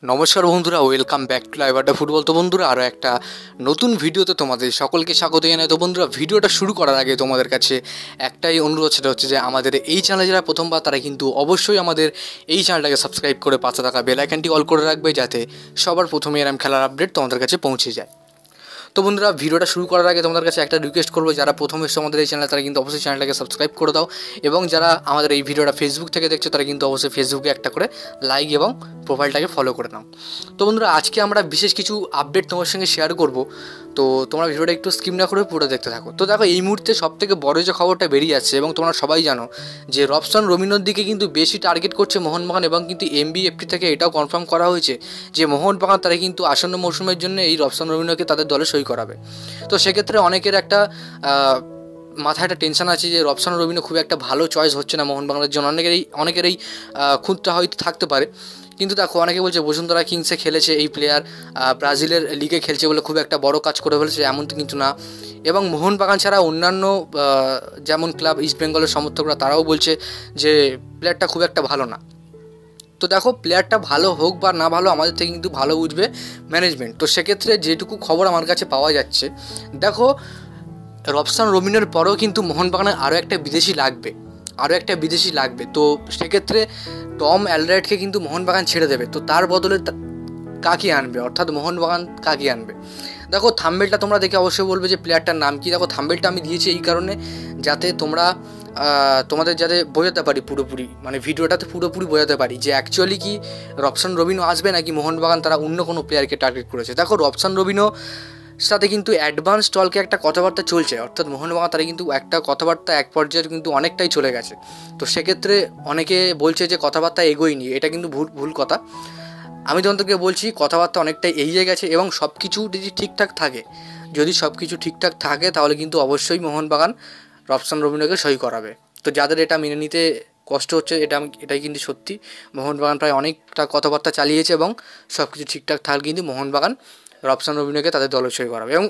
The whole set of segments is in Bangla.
নমস্কার বন্ধুরা, ওয়েলকাম ব্যাক টু লাইভ আড্ডা ফুটবল। তো বন্ধুরা, আরও একটা নতুন ভিডিওতে তোমাদের সকলকে স্বাগত জানাই। তো বন্ধুরা, ভিডিওটা শুরু করার আগে তোমাদের কাছে একটাই অনুরোধ, সেটা হচ্ছে যে আমাদের এই চ্যানেলে যারা প্রথমবার তারা কিন্তু অবশ্যই আমাদের এই চ্যানেলটাকে সাবস্ক্রাইব করে পাশে থাকা বেল আইকনটি অল করে রাখবে, যাতে সবার প্রথমে এরকম খেলার আপডেট তোমাদের কাছে পৌঁছে যায়। তো বন্ধুরা, ভিডিওটা শুরু করার আগে তোমাদের কাছে একটা রিকোয়েস্ট করবো, যারা প্রথম এসে আমাদের এই চ্যানেল তারা কিন্তু অবশ্যই চ্যানেলটাকে সাবস্ক্রাইব করে দাও, এবং যারা আমাদের এই ভিডিওটা ফেসবুক থেকে দেখছো তারা কিন্তু অবশ্যই ফেসবুকে একটা করে লাইক এবং প্রোফাইলটাকে ফলো করে নাও। তো বন্ধুরা, আজকে আমরা বিশেষ কিছু আপডেট তোমার সঙ্গে শেয়ার করব, তো তোমরা ভিডিওটা একটু স্কিপ না করে পুরো দেখতে থাকো। তো দেখো, এই মুহূর্তে সবথেকে বড় যে খবরটা বেরিয়ে যাচ্ছে, এবং তোমরা সবাই জানো যে রবসন রবিনোর দিকে কিন্তু বেশি টার্গেট করছে মোহনবাগান, এবং কিন্তু এমবিএফটি থেকে এটাও কনফার্ম করা হয়েছে যে মোহনবাগান তারা কিন্তু আসন্ন মৌসুমের জন্য এই রবসন রবিনোকে তাদের দলে সই করাবে। তো সেক্ষেত্রে অনেকের একটা মাথায় একটা টেনশন আছে যে রবসন রবিনো খুব একটা ভালো চয়েস হচ্ছে না মোহনবাগানের জন্য। অনেকেরই খুঁতটা হয়তো থাকতে পারে, কিন্তু দেখো, অনেকে বলছে বসুন্ধরা কিংসে খেলেছে এই প্লেয়ার, ব্রাজিলের লিগে খেলছে বলে খুব একটা বড় কাজ করে ফেলেছে, এমন তো কিন্তু না। এবং মোহনবাগান ছাড়া অন্যান্য যেমন ক্লাব ইস্টবেঙ্গলের সমর্থকরা তারাও বলছে যে প্লেয়ারটা খুব একটা ভালো না। তো দেখো, প্লেয়ারটা ভালো হোক বা না ভালো, আমাদের থেকে কিন্তু ভালো বুঝবে ম্যানেজমেন্ট। তো সেক্ষেত্রে যেটুকু খবর আমার কাছে পাওয়া যাচ্ছে, দেখো, রবসন রবিনোর পরেও কিন্তু মোহনবাগানের আরও একটা বিদেশি লাগবে। তো সেক্ষেত্রে টম অ্যালডারওয়েটকে কিন্তু মোহনবাগান ছেড়ে দেবে। তো তার বদলে কাকে আনবে, অর্থাৎ মোহনবাগান কাকে আনবে? দেখো, থাম্বেলটা তোমরা দেখে অবশ্যই বলবে যে প্লেয়ারটার নাম কি। দেখো, থাম্বেলটা আমি দিয়েছি এই কারণে যাতে তোমাদের যাতে বোঝাতে পারি পুরোপুরি, মানে ভিডিওটাতে পুরোপুরি বোঝাতে পারি যে অ্যাকচুয়ালি কি রবসন রবিনো আসবে নাকি মোহনবাগান তারা অন্য কোনো প্লেয়ারকে টার্গেট করেছে। দেখো, রবসন রবিনো সাথে কিন্তু অ্যাডভান্স টলকে একটা কথাবার্তা চলছে, অর্থাৎ মোহনবাগান তারা কিন্তু একটা কথাবার্তা এক পর্যায়ে কিন্তু অনেকটাই চলে গেছে। তো সেক্ষেত্রে অনেকে বলছে যে কথাবার্তা এগোয়নি, এটা কিন্তু ভুল কথা। আমি তোমাদেরকে বলছি কথাবার্তা অনেকটাই এগিয়ে গেছে, এবং সব কিছু যদি ঠিকঠাক থাকে তাহলে কিন্তু অবশ্যই মোহনবাগান রবসন রবিনোকে সই করাবে। তো যাদের এটা মেনে নিতে কষ্ট হচ্ছে, এটাই কিন্তু সত্যি। মোহনবাগান প্রায় অনেকটা কথাবার্তা চালিয়েছে, এবং সব কিছু ঠিকঠাক থাকলে কিন্তু মোহনবাগান রবসন রবিনোকে তাদের দলে সই করাবে। এবং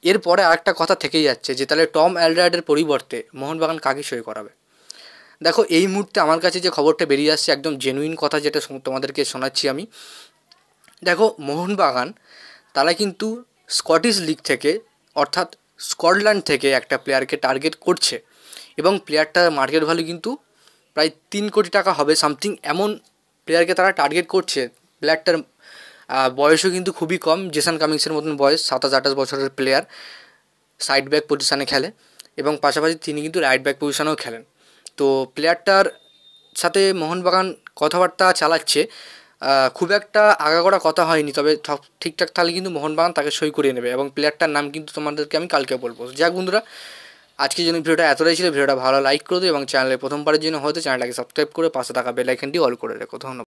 এরপরে আরেকটা কথা থেকেই যাচ্ছে যে তাহলে টম অ্যালডারওয়েটের পরিবর্তে মোহনবাগান কাকে সই করাবে। দেখো, এই মুহূর্তে আমার কাছে যে খবরটা বেরিয়ে আসছে একদম জেনুইন কথা, যেটা তোমাদেরকে শোনাচ্ছি আমি। দেখো, মোহনবাগান তারা কিন্তু স্কটিশ লিগ থেকে, অর্থাৎ স্কটল্যান্ড থেকে একটা প্লেয়ারকে টার্গেট করছে, এবং প্লেয়ারটার মার্কেট ভ্যালু কিন্তু প্রায় 3 কোটি টাকা হবে সামথিং, এমন প্লেয়ারকে তারা টার্গেট করছে। প্লেয়ারটার বয়সও কিন্তু খুবই কম, জেসন কামিংসের মতন বয়স, 27-28 বছরের প্লেয়ার, সাইড ব্যাক পজিশানে খেলে, এবং পাশাপাশি তিনি কিন্তু রাইট ব্যাক পজিশনেও খেলেন। তো প্লেয়ারটার সাথে মোহনবাগান কথাবার্তা চালাচ্ছে, খুব একটা আগাগোড়া কথা হয়নি, তবে ঠিকঠাক থাকলে কিন্তু মোহনবাগান তাকে সই করিয়ে নেবে, এবং প্লেয়ারটার নাম কিন্তু তোমাদেরকে আমি কালকে বলবো। যাক বন্ধুরা, আজকের জন্য ভিডিওটা এতটাই ছিল। ভিডিওটা ভালো লাইক করে দিও, এবং চ্যানেলে প্রথমবারের জন্য হয়তো চ্যানেলটাকে সাবস্ক্রাইব করে পাশে থাকা বেল আইকনটি অল করে রেখো। ধন্যবাদ।